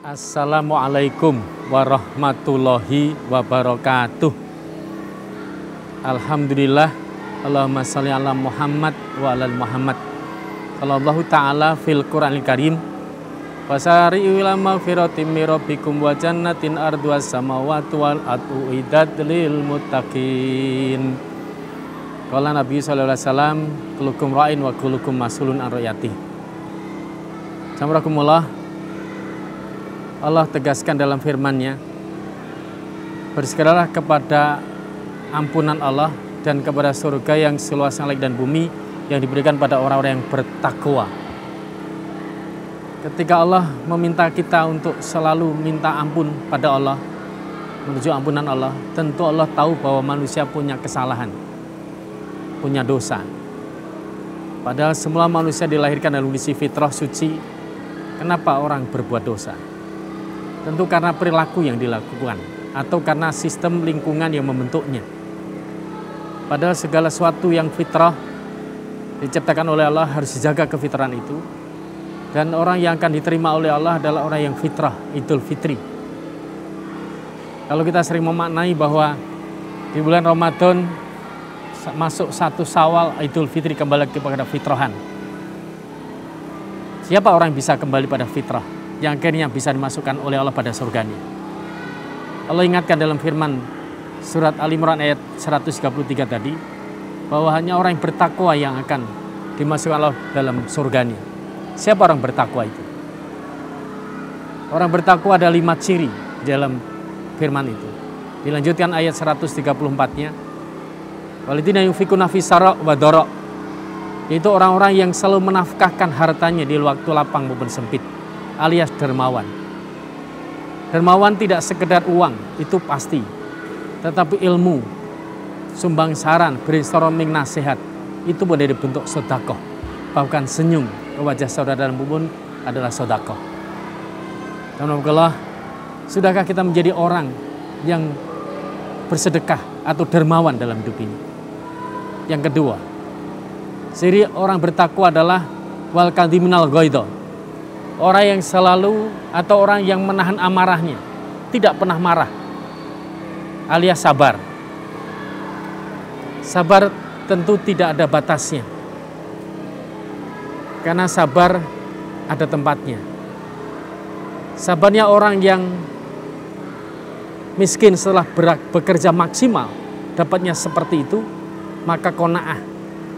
Assalamualaikum warahmatullahi wabarakatuh. Alhamdulillah, Allahumma sholli ala Muhammad wa ala Muhammad. Sallallahu ta'ala fil Qur'anil Karim. Wasari'u ila maghfiratin min rabbikum wa jannatin arduha samawati wal ardu uiddat lil muttaqin. Qala Nabi sallallahu alaihi wasallam, kullukum ra'in wa kullukum mas'ulun an ra'iyatihi. Assalamualaikum. Allah tegaskan dalam firman-Nya, bersegeralah kepada ampunan Allah dan kepada surga yang seluas langit dan bumi yang diberikan pada orang-orang yang bertakwa. Ketika Allah meminta kita untuk selalu minta ampun pada Allah, menuju ampunan Allah, tentu Allah tahu bahwa manusia punya kesalahan, punya dosa. Padahal semua manusia dilahirkan dalam kondisi fitrah suci. Kenapa orang berbuat dosa? Tentu karena perilaku yang dilakukan atau karena sistem lingkungan yang membentuknya. Padahal segala sesuatu yang fitrah diciptakan oleh Allah harus dijaga kefitrahan itu. Dan orang yang akan diterima oleh Allah adalah orang yang fitrah, Idul Fitri. Kalau kita sering memaknai bahwa di bulan Ramadan masuk 1 Syawal, Idul Fitri kembali kepada fitrahan. Siapa orang yang bisa kembali pada fitrah yang akhirnya bisa dimasukkan oleh Allah pada surganya? Allah ingatkan dalam firman surat Al-Imran ayat 133 tadi, bahwa hanya orang yang bertakwa yang akan dimasukkan Allah dalam surganya. Siapa orang bertakwa itu? Orang bertakwa ada 5 ciri dalam firman itu. Dilanjutkan ayat 134-nya, walladzina yunfiquna fis saraa wa dara, yaitu orang-orang yang selalu menafkahkan hartanya di waktu lapang maupun sempit, alias dermawan. Dermawan tidak sekedar uang, itu pasti, tetapi ilmu, sumbang saran, brainstorming nasihat, itu boleh dibentuk sedekah. Bahkan senyum ke wajah saudara dalam pun adalah sedekah. Alhamdulillah, sudahkah kita menjadi orang yang bersedekah atau dermawan dalam hidup ini? Yang kedua, ciri orang bertakwa adalah wal kadhiminal ghaidha. Orang yang selalu atau orang yang menahan amarahnya, tidak pernah marah, alias sabar. Sabar tentu tidak ada batasnya, karena sabar ada tempatnya. Sabarnya orang yang miskin setelah bekerja maksimal dapatnya seperti itu, maka qanaah,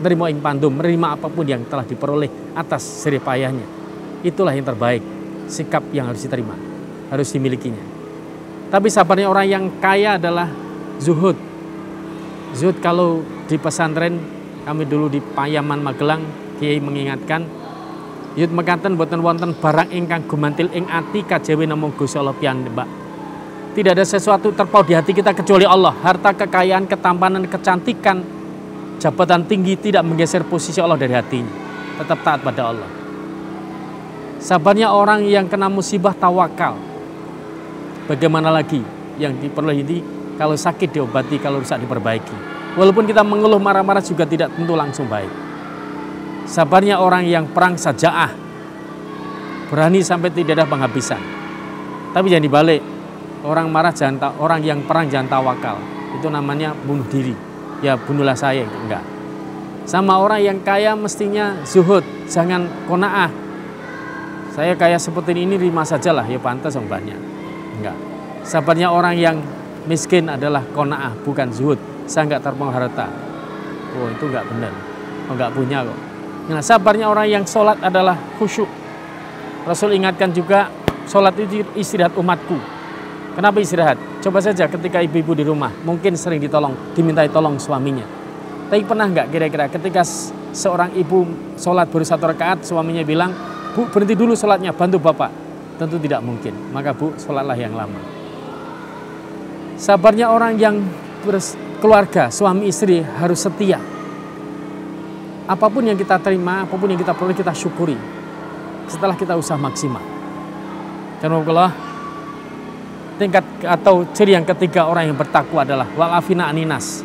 menerima ing pandum, menerima apapun yang telah diperoleh atas jerih payahnya. Itulah yang terbaik, sikap yang harus diterima, harus dimilikinya. Tapi sabarnya orang yang kaya adalah zuhud. Zuhud, kalau di pesantren kami dulu di Payaman Magelang, Kiai mengingatkan, yud mekaten boten wonten barang ingkang gumantil ing ati kajawi namung Gusti Allah piyambak. Tidak ada sesuatu terpaut di hati kita kecuali Allah. Harta, kekayaan, ketampanan, kecantikan, jabatan tinggi tidak menggeser posisi Allah dari hatinya. Tetap taat pada Allah. Sabarnya orang yang kena musibah tawakal. Bagaimana lagi yang diperoleh ini, kalau sakit diobati, kalau rusak diperbaiki. Walaupun kita mengeluh marah-marah juga tidak tentu langsung baik. Sabarnya orang yang perang sajaah, berani sampai tidak ada penghabisan. Tapi jangan dibalik, orang marah jangan, orang yang perang jangan tawakal. Itu namanya bunuh diri. Ya bunuhlah saya, enggak. Sama orang yang kaya mestinya zuhud, jangan qanaah. Saya kaya seperti ini terima sajalah, ya pantas yang banyak. Enggak. Sabarnya orang yang miskin adalah qanaah, bukan zuhud. Saya enggak terpengaruh harta. Oh, itu enggak benar. Oh, enggak punya kok. Nah, sabarnya orang yang sholat adalah khusyuk. Rasul ingatkan juga, sholat itu istirahat umatku. Kenapa istirahat? Coba saja ketika ibu-ibu di rumah, mungkin sering dimintai tolong suaminya. Tapi pernah enggak kira-kira ketika seorang ibu sholat baru 1 rakaat, suaminya bilang, Bu, berhenti dulu sholatnya, bantu bapak. Tentu tidak mungkin. Maka bu, sholatlah yang lama. Sabarnya orang yang berkeluarga, suami istri harus setia. Apapun yang kita terima, apapun yang kita peroleh, kita syukuri. Setelah kita usaha maksimal. Dan Allah, tingkat atau ciri yang ketiga orang yang bertakwa adalah wal afina aninas.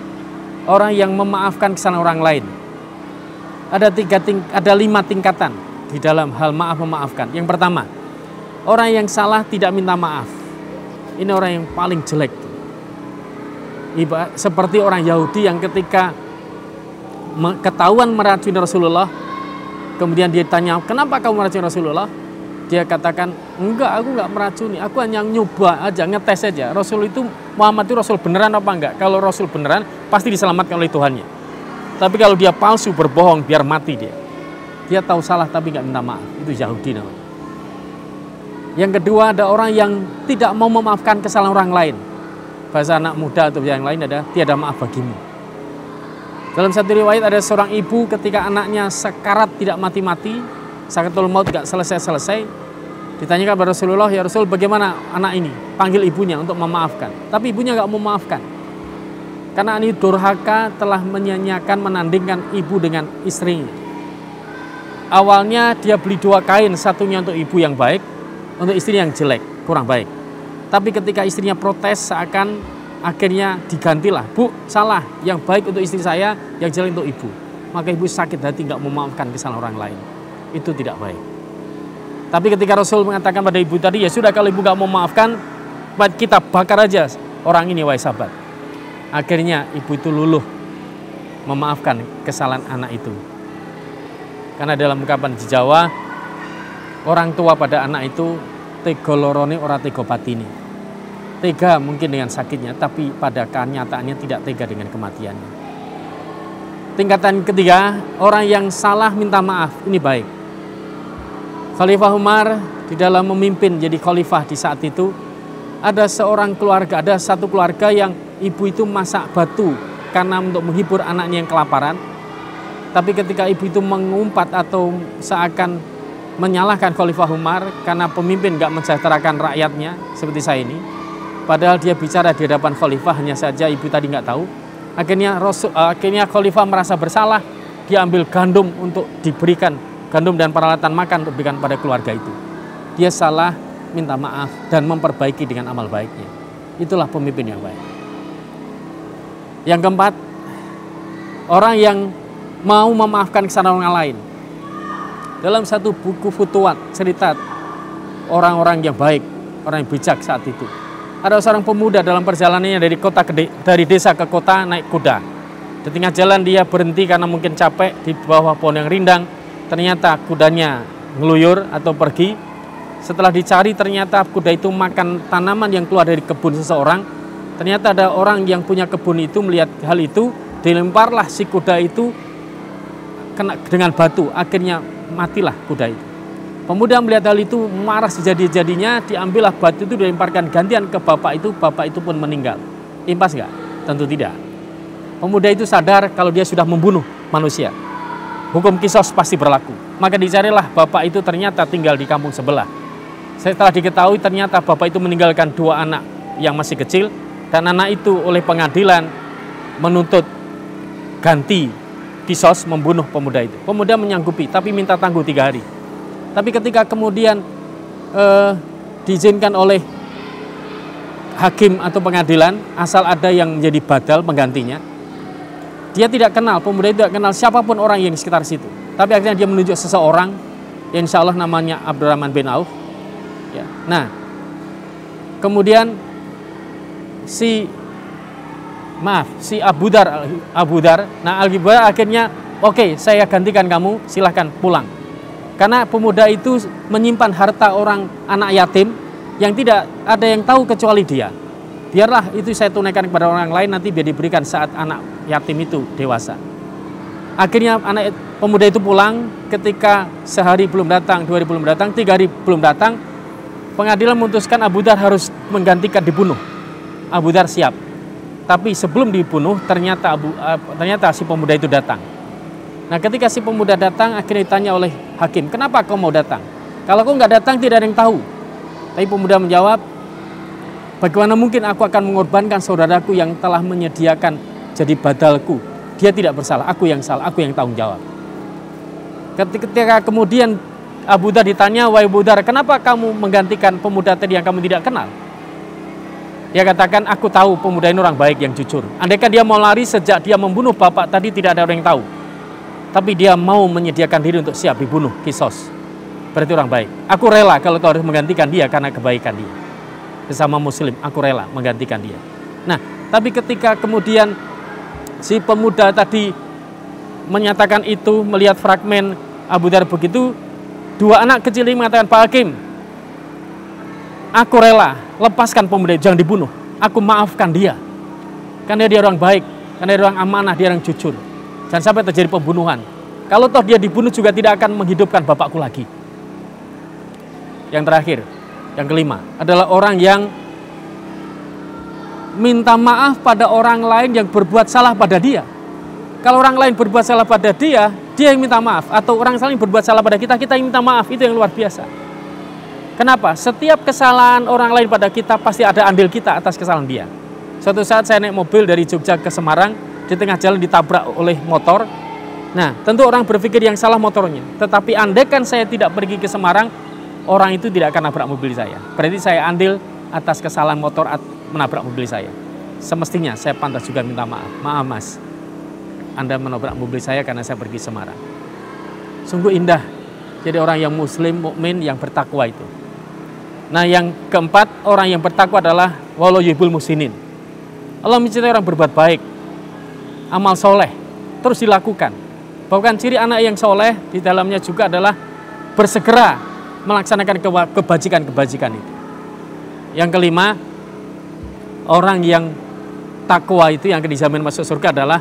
Orang yang memaafkan kesalahan orang lain. Ada 5 tingkatan di dalam hal maaf memaafkan. Yang pertama, Orang yang salah tidak minta maaf. Ini orang yang paling jelek. Seperti orang Yahudi yang ketika ketahuan meracuni Rasulullah, kemudian dia tanya, kenapa kamu meracuni Rasulullah? Dia katakan, enggak, aku enggak meracuni, aku hanya nyoba aja, ngetes aja. Rasul itu, Muhammad itu Rasul beneran apa enggak? Kalau Rasul beneran, pasti diselamatkan oleh Tuhannya. Tapi kalau dia palsu, berbohong, biar mati dia. Dia tahu salah tapi enggak minta maaf. Itu Yahudi namanya. Yang kedua, ada orang yang tidak mau memaafkan kesalahan orang lain. Bahasa anak muda atau yang lain ada, tiada maaf bagimu. Dalam satu riwayat ada seorang ibu ketika anaknya sekarat tidak mati-mati, sakaratul maut tidak selesai-selesai, ditanyakan kepada Rasulullah, ya Rasul, bagaimana anak ini? Panggil ibunya untuk memaafkan. Tapi ibunya nggak mau memaafkan. Karena ini durhaka, telah menyanyiakan, menandingkan ibu dengan istrinya. Awalnya dia beli 2 kain, satunya untuk ibu yang baik, untuk istri yang jelek, kurang baik. Tapi ketika istrinya protes, seakan akhirnya digantilah. Bu, salah, yang baik untuk istri saya, yang jelek untuk ibu. Maka ibu sakit hati, nggak memaafkan kesalahan orang lain. Itu tidak baik. Tapi ketika Rasul mengatakan pada ibu tadi, ya sudah, kalau ibu nggak mau memaafkan, kita bakar aja orang ini, wahai sahabat. Akhirnya ibu itu luluh memaafkan kesalahan anak itu. Karena dalam ungkapan di Jawa, orang tua pada anak itu tega lorone ora tega patine. Tega mungkin dengan sakitnya, tapi pada kenyataannya tidak tega dengan kematiannya. Tingkatan ketiga, orang yang salah minta maaf, ini baik. Khalifah Umar di dalam memimpin jadi khalifah di saat itu, ada seorang keluarga, ada satu keluarga yang ibu itu masak batu karena untuk menghibur anaknya yang kelaparan. Tapi ketika ibu itu mengumpat atau seakan menyalahkan Khalifah Umar karena pemimpin gak mensejahterakan rakyatnya seperti saya ini, padahal dia bicara di hadapan Khalifah, hanya saja ibu tadi nggak tahu. Akhirnya Khalifah merasa bersalah, dia ambil gandum untuk diberikan, gandum dan peralatan makan untuk diberikan pada keluarga itu. Dia salah, minta maaf dan memperbaiki dengan amal baiknya. Itulah pemimpin yang baik. Yang keempat, orang yang mau memaafkan kesalahan orang lain. Dalam satu buku futuhat cerita orang-orang yang baik, orang yang bijak saat itu. Ada seorang pemuda dalam perjalanannya dari desa ke kota naik kuda. Di tengah jalan dia berhenti karena mungkin capek di bawah pohon yang rindang. Ternyata kudanya ngeluyur atau pergi. Setelah dicari ternyata kuda itu makan tanaman yang keluar dari kebun seseorang. Ternyata ada orang yang punya kebun itu melihat hal itu, dilemparlah si kuda itu kena dengan batu. Akhirnya matilah kuda itu. Pemuda melihat hal itu marah sejadi-jadinya, diambillah batu itu dilemparkan gantian ke bapak itu pun meninggal. Impas nggak? Tentu tidak. Pemuda itu sadar kalau dia sudah membunuh manusia. Hukum kisos pasti berlaku. Maka dicarilah bapak itu, ternyata tinggal di kampung sebelah. Setelah diketahui ternyata bapak itu meninggalkan 2 anak yang masih kecil, dan anak itu oleh pengadilan menuntut ganti kisos membunuh pemuda itu. Pemuda menyanggupi tapi minta tangguh 3 hari. Tapi ketika kemudian diizinkan oleh hakim atau pengadilan, asal ada yang menjadi badal penggantinya, dia tidak kenal, pemuda itu tidak kenal siapapun orang yang di sekitar situ. Tapi akhirnya dia menunjuk seseorang yang insya Allah namanya Abdurrahman bin Auf. Ya. Nah, kemudian si Abu Dar, nah Al-Ghifari akhirnya oke, saya gantikan kamu, silahkan pulang. Karena pemuda itu menyimpan harta orang anak yatim yang tidak ada yang tahu kecuali dia. Biarlah itu saya tunaikan kepada orang lain, nanti biar diberikan saat anak yatim itu dewasa. Akhirnya pemuda itu pulang, ketika sehari belum datang, 2 hari belum datang, 3 hari belum datang, pengadilan memutuskan Abu Dar harus menggantikan dibunuh. Abu Dar siap. Tapi sebelum dibunuh ternyata si pemuda itu datang. Nah, ketika si pemuda datang, akhirnya ditanya oleh hakim, kenapa kau mau datang? Kalau kau nggak datang tidak ada yang tahu. Tapi pemuda menjawab, bagaimana mungkin aku akan mengorbankan saudaraku yang telah menyediakan jadi badalku? Dia tidak bersalah, aku yang salah, aku yang tanggung jawab. Ketika kemudian Abu Dar ditanya, wahai Abu Dar, kenapa kamu menggantikan pemuda tadi yang kamu tidak kenal? Dia katakan, aku tahu pemuda ini orang baik yang jujur. Andaikan dia mau lari sejak dia membunuh bapak tadi, tidak ada orang yang tahu. Tapi dia mau menyediakan diri untuk siap dibunuh, kisos. berarti orang baik. Aku rela kalau harus menggantikan dia karena kebaikan dia. Sesama muslim, aku rela menggantikan dia. Nah, tapi ketika kemudian si pemuda tadi menyatakan itu, melihat fragmen Abu Dhar begitu, dua anak kecil ini mengatakan, Pak Hakim, aku rela, lepaskan pemuda, jangan dibunuh. Aku maafkan dia. Karena dia orang baik, karena dia orang amanah, dia orang jujur. Jangan sampai terjadi pembunuhan. Kalau toh dia dibunuh juga tidak akan menghidupkan bapakku lagi. Yang terakhir, yang kelima, adalah orang yang minta maaf pada orang lain yang berbuat salah pada dia. Kalau orang lain berbuat salah pada dia, dia yang minta maaf. Atau orang lain berbuat salah pada kita, kita yang minta maaf. Itu yang luar biasa. Kenapa? Setiap kesalahan orang lain pada kita pasti ada andil kita atas kesalahan dia. Suatu saat saya naik mobil dari Jogja ke Semarang, di tengah jalan ditabrak oleh motor. Nah, tentu orang berpikir yang salah motornya. Tetapi andaikan saya tidak pergi ke Semarang, orang itu tidak akan nabrak mobil saya. Berarti saya andil atas kesalahan motor menabrak mobil saya. Semestinya saya pantas juga minta maaf. Maaf mas, Anda menabrak mobil saya karena saya pergi Semarang. Sungguh indah jadi orang yang muslim, mukmin, yang bertakwa itu. Nah, yang keempat, orang yang bertakwa adalah walau yuhibbul muhsinin. Allah mencintai orang berbuat baik, amal soleh terus dilakukan. Bahkan ciri anak yang soleh di dalamnya juga adalah bersegera melaksanakan kebajikan-kebajikan itu. Yang kelima, orang yang takwa itu yang akan dijamin masuk surga adalah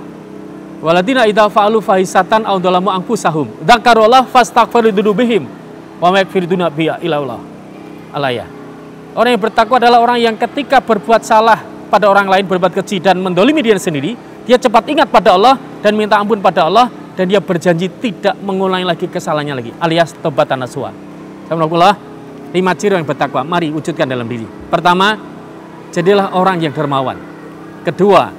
waladina idza fa'alu fahisatan aw dzalamu anfusahum dzakarullah fastaghfiru dzunubihim wa may yaghfiru dzunuba illa Allah. Alaya. Orang yang bertakwa adalah orang yang ketika berbuat salah pada orang lain, berbuat keji dan mendolimi diri sendiri, dia cepat ingat pada Allah dan minta ampun pada Allah, dan dia berjanji tidak mengulangi lagi kesalahannya lagi, alias taubatan nasuha. Alhamdulillah, 5 ciri yang bertakwa, mari wujudkan dalam diri. Pertama, jadilah orang yang dermawan. Kedua,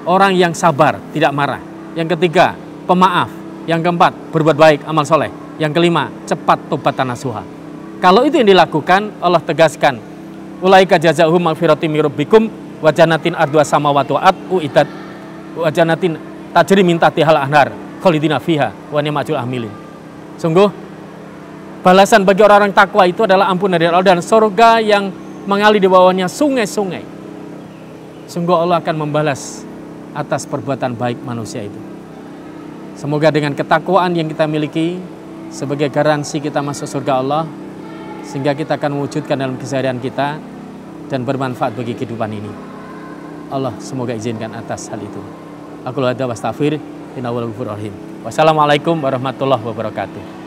orang yang sabar, tidak marah. Yang ketiga, pemaaf. Yang keempat, berbuat baik, amal soleh. Yang kelima, cepat taubatan nasuha. Kalau itu yang dilakukan, Allah tegaskan, ulaika jazaohum maghfiratin min rabbikum wa jannatin ardhuha samawati wal ardu uiddat wa jannatin tajri min tahtihal anhar khalidina fiha wa ni'mal amilin. Sungguh balasan bagi orang-orang takwa itu adalah ampunan dari Allah dan surga yang mengalir di bawahnya sungai-sungai. Sungguh Allah akan membalas atas perbuatan baik manusia itu. Semoga dengan ketakwaan yang kita miliki sebagai garansi kita masuk surga Allah, sehingga kita akan mewujudkan dalam keseharian kita dan bermanfaat bagi kehidupan ini. Allah semoga izinkan atas hal itu. Aku hadza wastaghfir innahu ghafurur rahim. Wassalamualaikum warahmatullahi wabarakatuh.